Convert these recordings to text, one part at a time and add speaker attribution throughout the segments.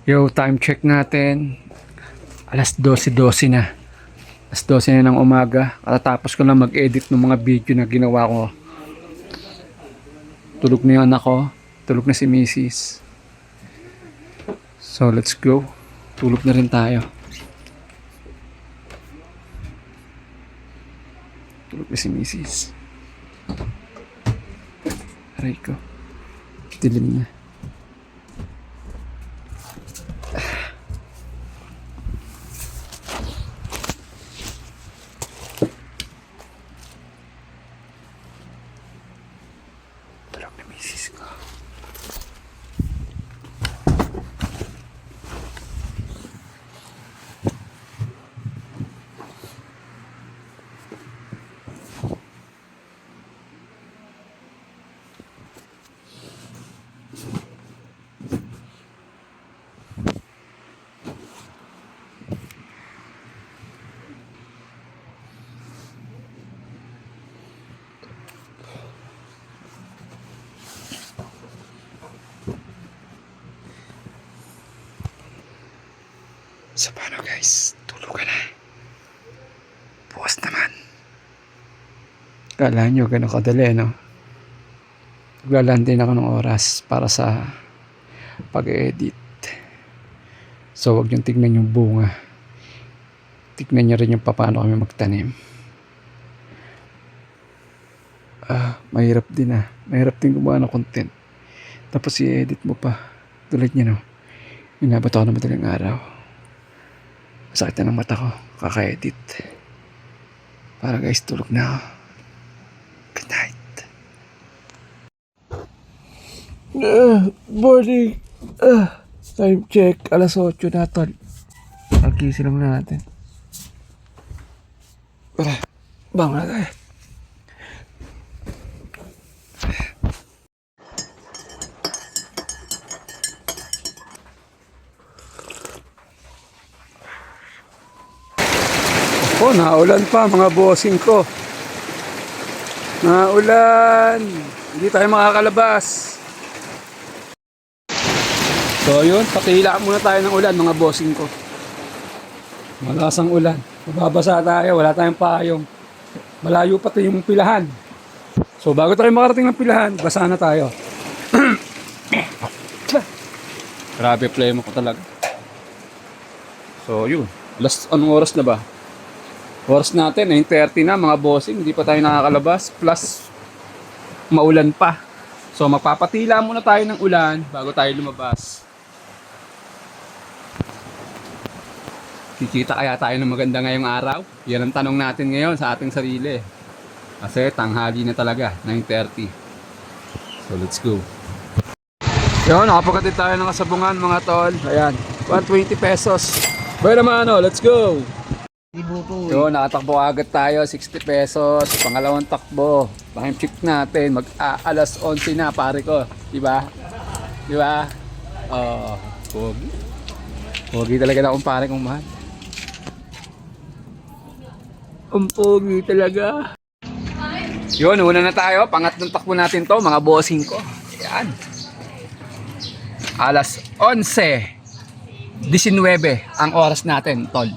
Speaker 1: Yo, time check natin. Alas 12:12 na. Alas 12 na ng umaga. Katatapos ko lang mag-edit ng mga video na ginawa ko. Tulog na yung anak ko. Tulog na si Mrs. So, let's go. Tulog na rin tayo. Tulog na si Mrs. Aray ko. Dilim na. Tulog na Mrs. ko. So paano guys? Tulog ka na. Bukas naman. Kala nyo gano'ng kadali, no? Naglalaan din ako ng oras para sa pag-edit. So wag nyo tignan yung bunga. Tignan nyo rin yung paano kami magtanim. Mahirap din Mahirap din gumawa ng content. Tapos i-edit mo pa. Tulad nyo, no? Inabot ako ng madaling araw. Sakit na ng mata ko, kaka-edit. Para guys, tulog na ako. Good night. Morning. Time check, alas 8 na tol. Pag-gising lang natin. Bangon na tayo. Oh, naulan pa mga bossing ko. Naulan. Hindi tayo makakalabas. So yun, patila muna tayo ng ulan mga bossing ko. Malasang ulan. Mababasa tayo, wala tayong payong. Malayo pa ito yung pilahan. So bago tayo makarating ng pilahan, basa na tayo. Grabe play mo ko talaga. So yun, anong oras na ba? Oras natin, 9:30 na mga bossing, hindi pa tayo nakakalabas, plus maulan pa. So magpapatila muna tayo ng ulan bago tayo lumabas. Kikita kaya tayo ng maganda ngayong araw? Yan ang tanong natin ngayon sa ating sarili. Kasi tanghali na talaga, 9:30. So let's go. Yun, nakapagkatid tayo ng kasabungan mga tol. Ayan, 120 pesos. Bueno naman let's go! Yun, nakatakbo agad tayo, 60 pesos. Pangalawang takbo, pakimcheck natin. Alas 11 na pare ko. Diba? Diba? Pogi. Pogi talaga na akong pare kong mahal. Ang pogi talaga. Yun, una na tayo. Pangatlong takbo natin to, mga bossing ko. Ayan. Alas 11:19 ang oras natin, tol.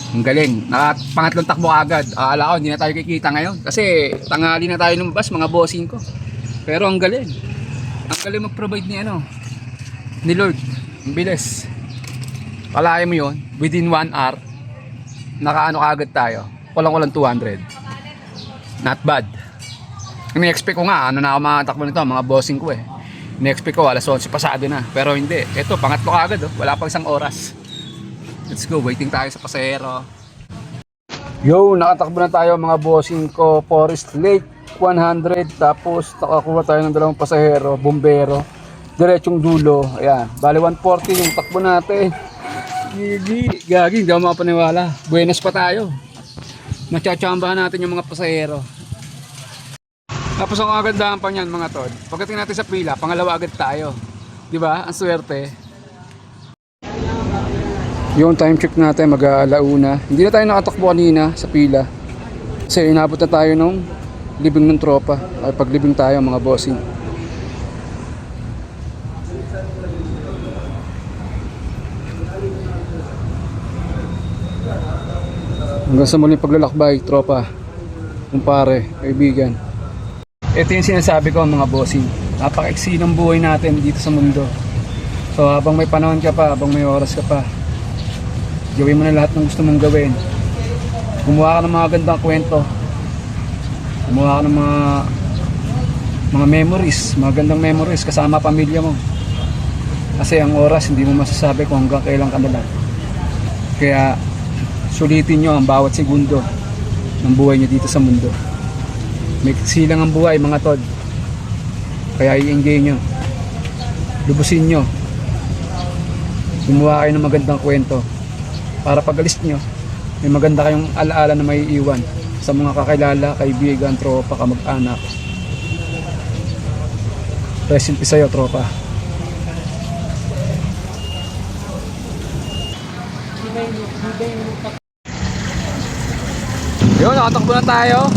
Speaker 1: Ang galing. Pangatlong takbo agad. Akala ko hindi na tayo kikita ngayon. Kasi tanghali na tayo lumabas mga bossing ko. Pero ang galing. Ang galing mag-provide ni Lord. Ang bilis. Kalahin mo yun. Within 1 hour. Nakaano agad tayo. Kulang 200. Not bad. Ini-expect ko nga. Ano na ako mga takbo nito. Mga bossing ko eh. Ini-expect ko alas 11 pasado na. Pero hindi. Ito pangatlo agad. Wala pang isang oras. Let's go, waiting tayo sa pasahero. Yo, nakatakbo na tayo mga bossing ko. Forest Lake 100. Tapos nakakuha tayo ng dalawang pasahero, bumbero. Diretsong dulo. Ayan, bali 140 yung takbo natin. Gagi, hindi ako makapaniwala. Buenas pa tayo. Natsatsambahan natin yung mga pasahero. Tapos ang kagandahan pa niyan mga tod. Pagdating natin sa pila, pangalawa agad tayo. Diba? Ang swerte. Yung time check natin mag-aalauna. Hindi na tayo nakatakbo kanina sa pila. Kasi inabot na tayo nung libing ng tropa. Ay paglibing tayo mga bossing. Hanggang sa muling paglalakbay, tropa, kumpare, kaibigan. Ito yung sinasabi ko mga bossing. Napaka-iksi ng buhay natin dito sa mundo. So habang may panahon ka pa, habang may oras ka pa, gawin mo na lahat ng gusto mong gawin. Gumawa ka ng mga gandang kwento. Gumawa ka ng mga memories, mga gandang memories kasama pamilya mo. Kasi ang oras hindi mo masasabi kung hanggang kailan ka na lang. Kaya sulitin nyo ang bawat segundo ng buhay nyo dito sa mundo. May silang ang buhay mga tod. Kaya i-enjoy nyo. Lubusin nyo. Gumawa kayo ng magandang kwento. Para pag alis nyo, may maganda kayong alaala na may iwan sa mga kakilala, kaibigan, tropa, kamag-anak. Rest in peace sa'yo, tropa. Yun, nakatakbo na tayo.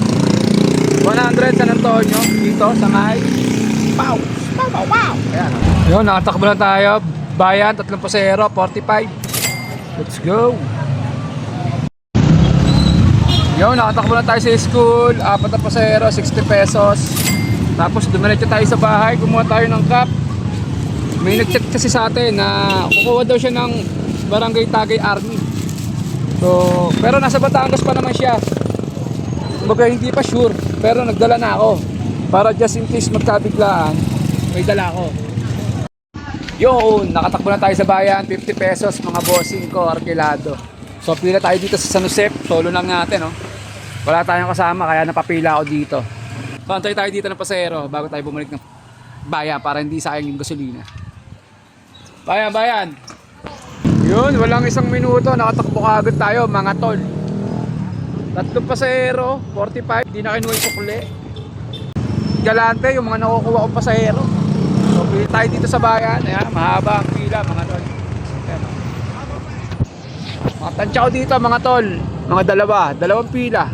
Speaker 1: 100 San Antonio, dito sa may Pow! Pow! Pow! Pow! Ayan. Yun, nakatakbo na tayo. Bayan, 3 pasahero, 45. Let's go! Yun, nakatakbo na tayo sa school. 4 na pasahero, 60 pesos. Tapos dumiretso tayo sa bahay, kumuha tayo ng cup. May nag-chat kasi sa atin na kukuha daw siya ng Barangay Tagay Army. So, pero nasa Batangas pa naman siya. Kumbaga hindi pa sure, pero nagdala na ako. Para just in case magkabiglaan, may dala ako. Yun, nakatakbo na tayo sa bayan, 50 pesos mga bossing ko, arkilado. So pila tayo dito sa San Jose, solo lang natin, no? Wala tayong kasama, kaya napapila ako dito. So antay tayo dito ng pasahero bago tayo bumalik ng bayan para hindi sayang yung gasolina. Bayan! Yun, walang isang minuto, nakatakbo agad tayo mga tol. 3 pasahero, 45, di na kinuha yung sukli. Galante yung mga nakukuha kong pasahero. So pili tayo dito sa bayan, ayan, mahaba ang pila mga tol. Ayan. Mga tansya ko dito mga tol, mga dalawang pila.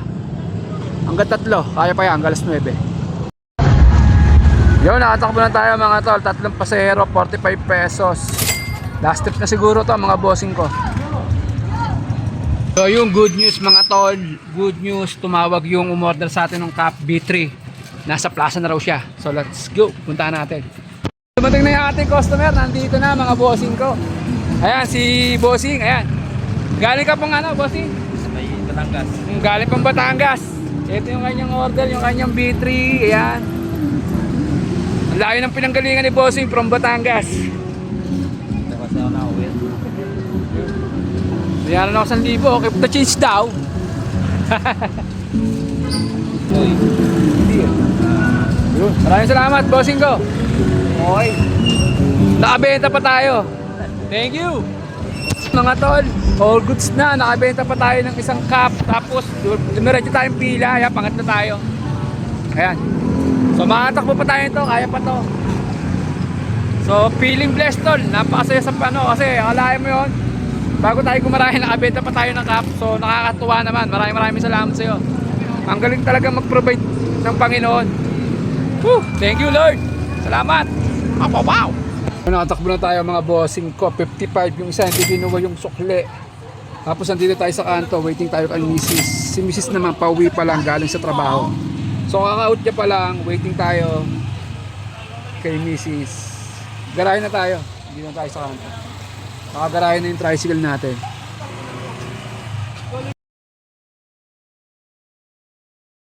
Speaker 1: Hanggang 3, kaya pa yan, hanggang alas 9. Yun, nakatakbo na tayo mga tol, 3 pasahero, 45 pesos. Last trip na siguro to mga bossing ko. So yung good news mga tol, good news, tumawag yung umorder sa atin ng Cup B3. Nasa plaza na raw siya. So let's go, puntahan natin. Dumating na yung ating customer, nandito na mga bossing ko. Ayan si bossing, ayan. Galing ka pang ano bossing?
Speaker 2: Sa may Batangas.
Speaker 1: Galing pang Batangas. Ito yung kanyang order, yung kanyang B3, ayan. Ang layo ng pinanggalingan ni bossing from Batangas.
Speaker 2: Tapos ako na uwi.
Speaker 1: Bayaran ako 1,000, okay, the change daw.
Speaker 2: Uy.
Speaker 1: Yun, maraming salamat, bossing ko. Okay. Nakabenta pa tayo. Thank you. Mga tol, all goods na. Nakabenta pa tayo ng isang cup. Tapos, dumiretso tayong pila. Ayan, pangat na tayo. Ayan. So, makatakbo pa tayo ito. Kaya pa to. So, feeling blessed tol. Napakasaya sa ano. Kasi, akalain mo yun. Bago tayo gumarahin, nakabenta pa tayo ng cup. So nakakatuwa naman. Maraming salamat sa iyo. Ang galing talaga mag-provide ng Panginoon. Woo! Thank you Lord. Salamat. Wow! Nakatakbo na tayo mga bossing ko. 55 yung isa, hindi kinuha yung sukli. Tapos nandito tayo sa kanto, waiting tayo kay Mrs. Si Mrs. naman pauwi pa lang galing sa trabaho. So kaka-out niya pa lang, waiting tayo kay Mrs. Garahe na tayo. Hindi na tayo sa kanto. Nakagarahin na yung tricycle natin.